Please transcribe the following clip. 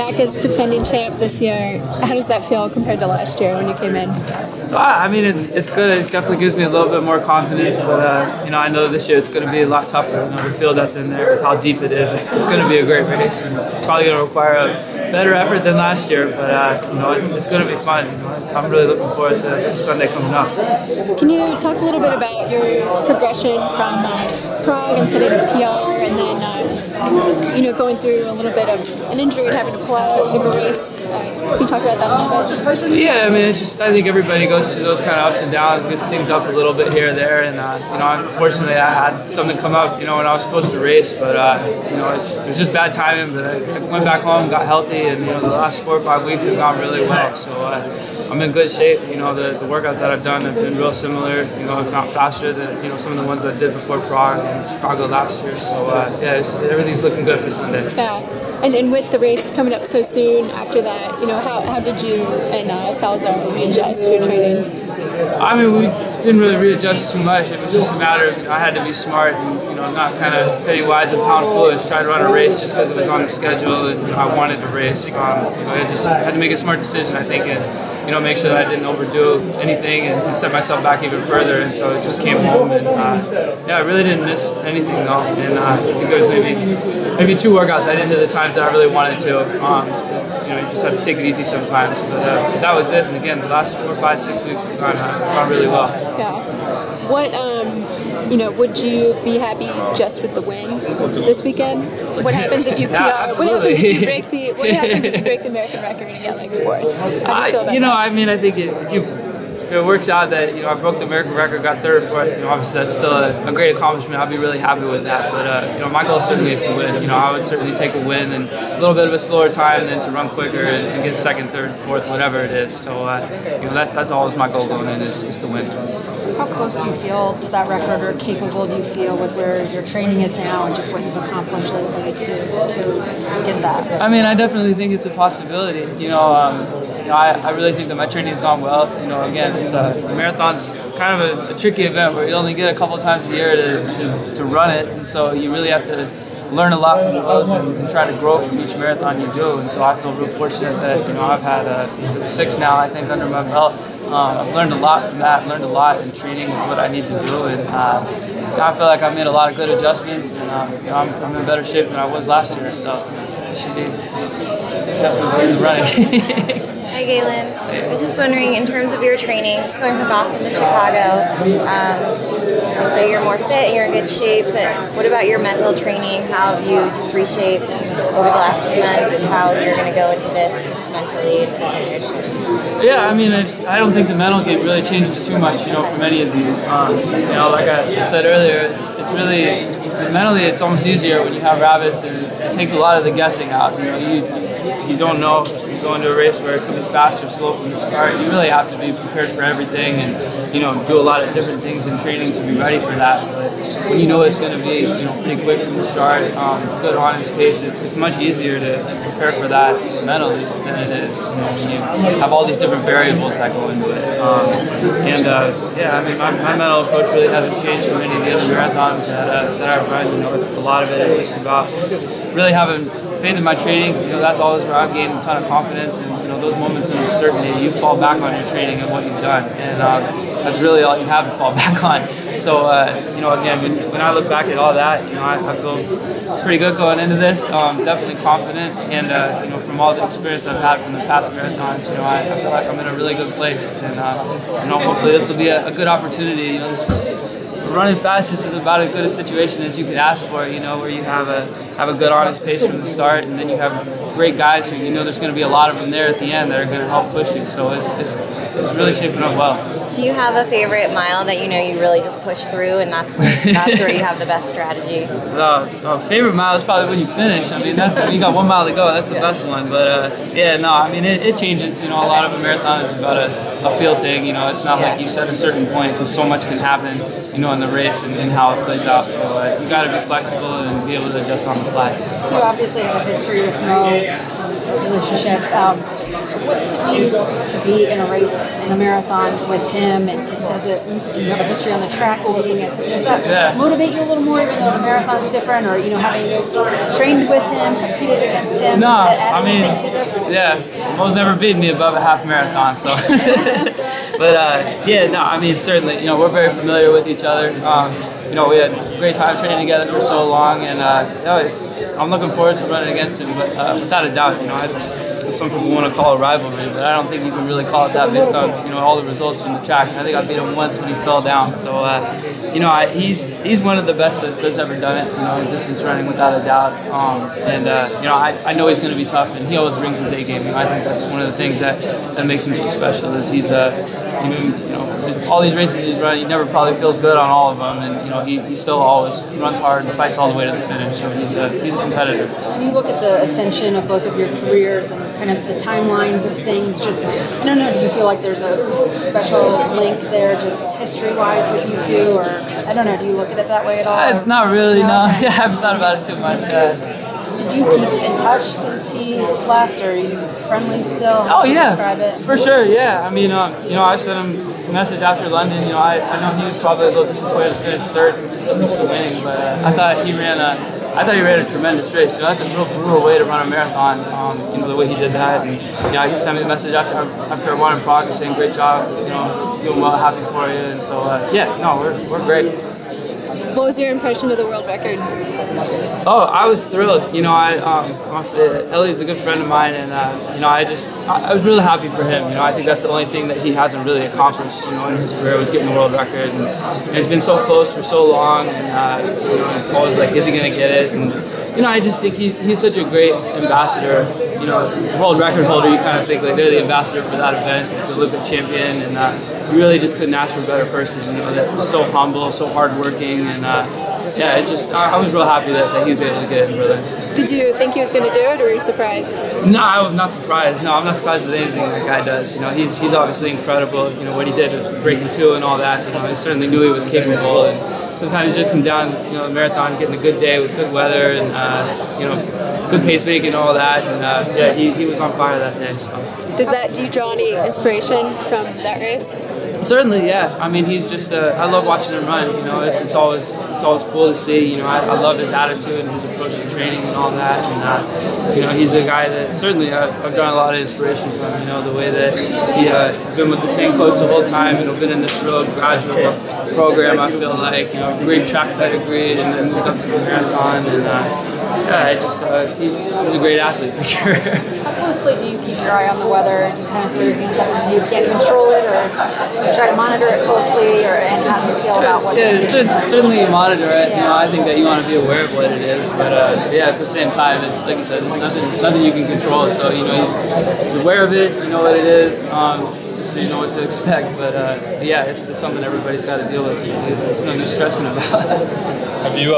back as defending champ this year. How does that feel compared to last year when you came in? I mean, it's good. It definitely gives me a little bit more confidence, but you know, I know this year it's going to be a lot tougher. You know, the field that's in there, with how deep it is, it's going to be a great race, and probably going to require a better effort than last year. But you know, it's going to be fun. You know, I'm really looking forward to Sunday coming up. Can you talk a little bit about your progression from Prague and setting a PR, and then you know, going through a little bit of an injury and having to pull out of a race? Can you talk about that a little bit? Yeah, I mean, it's just, I think everybody goes through those kind of ups and downs, gets dinged up a little bit here or there, and you know, unfortunately I had something come up, you know, when I was supposed to race, but you know, it was just bad timing. But I went back home, got healthy, and you know, the last 4 or 5 weeks have gone really well. So I'm in good shape. You know, the workouts that I've done have been real similar, you know, if not faster than, you know, some of the ones I did before Prague and Chicago last year. So yeah, everything's looking good for Sunday. Yeah. And with the race coming up so soon after that, you know, how did you and Salazar readjust your training? I mean, we didn't really readjust too much. It was just a matter of, you know, I had to be smart and, you know, not kind of penny wise and pound foolish. Try to run a race just because it was on the schedule and, you know, I wanted to race. You know, I just had to make a smart decision, I think, and, you know, make sure that I didn't overdo anything and set myself back even further. And so I just came home and, yeah, I really didn't miss anything though. And I think there was maybe 2 workouts I didn't hit the times that I really wanted to. You know, you just have to take it easy sometimes. But that was it. And again, the last 4, 5, 6 weeks have gone really well. So. Yeah. What, you know, would you be happy just with the win this weekend? What happens if you PR? Yeah, what happens if you break the American record and get like 4th? How do you feel about you know, that? I mean, I think if it works out that, you know, I broke the American record, got 3rd or 4th, you know, obviously that's still a great accomplishment. I'll be really happy with that. But you know, my goal certainly is to win. You know, I would certainly take a win and a little bit of a slower time than to run quicker and get 2nd, 3rd, 4th, whatever it is. So you know, that's always my goal going in is to win. How close do you feel to that record, or capable do you feel with where your training is now and just what you've accomplished lately to get that? I mean, I definitely think it's a possibility. You know, I really think that my training has gone well. You know, again, it's a marathon's kind of a tricky event where you only get a couple times a year to run it, and so you really have to learn a lot from those and try to grow from each marathon you do. And so I feel real fortunate that, you know, I've had 6 now, I think, under my belt. I've learned a lot from that, learned a lot in training with what I need to do, and I feel like I've made a lot of good adjustments, and you know, I'm in better shape than I was last year, so I should be definitely in the running. Hi Galen, I was just wondering, in terms of your training, just going from Boston to Chicago, you say you're more fit, you're in good shape, but what about your mental training? How have you just reshaped over the last few months, how you're going to go into this just mentally? Yeah, I mean, I don't think the mental game really changes too much, you know, from any of these. You know, like I said earlier, it's really, mentally it's almost easier when you have rabbits, and it takes a lot of the guessing out. You know, you don't know. You go into a race where it could be fast or slow from the start. You really have to be prepared for everything, and, you know, do a lot of different things in training to be ready for that. But when you know it's going to be, you know, pretty quick from the start, good honest pace, it's much easier to prepare for that mentally than it is, you know, when you have all these different variables that go into it. Yeah, I mean, my mental approach really hasn't changed from any of the other marathons that I've run. You know, a lot of it is just about really having faith in my training. You know, that's always where I've gained a ton of confidence, and, you know, those moments of uncertainty, you fall back on your training and what you've done, and that's really all you have to fall back on. So, you know, again, when I look back at all that, you know, I feel pretty good going into this. Definitely confident, and you know, from all the experience I've had from the past marathons, you know, I feel like I'm in a really good place, and you know, hopefully this will be a good opportunity. You know, this is running fast. This is about as good a situation as you could ask for. You know, where you have a good honest pace from the start, and then you have great guys who, you know, there's going to be a lot of them there at the end that are going to help push you. So it's really shaping up well. Do you have a favorite mile that you know you really just push through, and that's where you have the best strategy? Favorite mile is probably when you finish. I mean, you got 1 mile to go. That's the best one. But yeah, no, I mean, it changes. You know, a lot of a marathon is about a feel thing. You know, it's not like you set a certain point, because so much can happen, you know, in the race and how it plays out. So you got to be flexible and be able to adjust on the fly. You obviously have a history with no relationship. what's it mean to be in a race, in a marathon with him? And does it, you have a history on the track competing against him, does that motivate you a little more, even though the marathon's different, or, you know, having trained with him, competed against him? No, does that add I mean, anything to this? yeah, Mo's never beaten me above a half marathon, so. But yeah, no, I mean, certainly, you know, we're very familiar with each other. You know, we had a great time training together for so long, and you know, I'm looking forward to running against him. But without a doubt, you know, some people want to call it a rivalry, but I don't think you can really call it that based on, you know, all the results from the track. I think I beat him once when he fell down. So you know, he's one of the best that's ever done it. You know, in distance running without a doubt. And you know, I know he's going to be tough, and he always brings his A game. You know, I think that's one of the things that makes him so special. Is he's even, you know, all these races he's run, he never probably feels good on all of them, and you know, he still always runs hard and fights all the way to the finish. So he's a competitor. When you look at the ascension of both of your careers and kind of the timelines of things, just, I don't know, do you feel like there's a special link there, just history-wise with you two, or I don't know, do you look at it that way at all? Not really, no. I haven't thought about it too much. Did you keep in touch since he left, or are you friendly still? Oh yeah, describe it? For sure, yeah. I mean, you know, I sent him a message after London. You know, I know he was probably a little disappointed to finish third because he's so used to winning, but I thought he ran a tremendous race. You know, that's a real brutal way to run a marathon. You know, the way he did that, and yeah, he sent me a message after I won in Prague saying great job. You know, doing well, happy for you, and so yeah, no, we're great. What was your impression of the world record? Oh, I was thrilled. You know, honestly, Ellie's a good friend of mine, and you know, I was really happy for him. You know, I think that's the only thing that he hasn't really accomplished, you know, in his career, was getting the world record. And he's been so close for so long, and you know, he's always like, is he gonna get it? And you know, I just think he's such a great ambassador. You know, world record holder, you kind of think like they're the ambassador for that event. He's an Olympic champion, and you really just couldn't ask for a better person. You know, that's so humble, so hardworking, and yeah, it just, I was real happy that he was able to get it in Berlin. Did you think he was going to do it, or were you surprised? No, I'm not surprised. No, I'm not surprised with anything that guy does. You know, he's obviously incredible. You know, what he did with breaking two and all that. You know, I certainly knew he was capable. And sometimes you just come down, you know, the marathon, getting a good day with good weather and you know, good pacemaking and all that. And yeah, he was on fire that day. So. Do you draw any inspiration from that race? Certainly, yeah. I mean, he's just, I love watching him run, you know, it's always cool to see, you know, I love his attitude and his approach to training and all that, and, you know, he's a guy that certainly I've drawn a lot of inspiration from, you know, the way that he's been with the same coach the whole time, you know, been in this real gradual program, I feel like, you know, great track pedigree, and then moved up to the marathon, and yeah, he's a great athlete for sure. How closely do you keep your eye on the weather? Do you kind of throw your hands up and say you can't control it, or do you try to monitor it closely, or and how do you feel about what? Yeah, certainly monitor it. You know, I think that you want to be aware of what it is, but yeah, at the same time, it's like you said, there's nothing you can control. So you know, you're aware of it, you know what it is, just so you know what to expect. But yeah, it's something everybody's got to deal with. So there's no stressing about. Have you?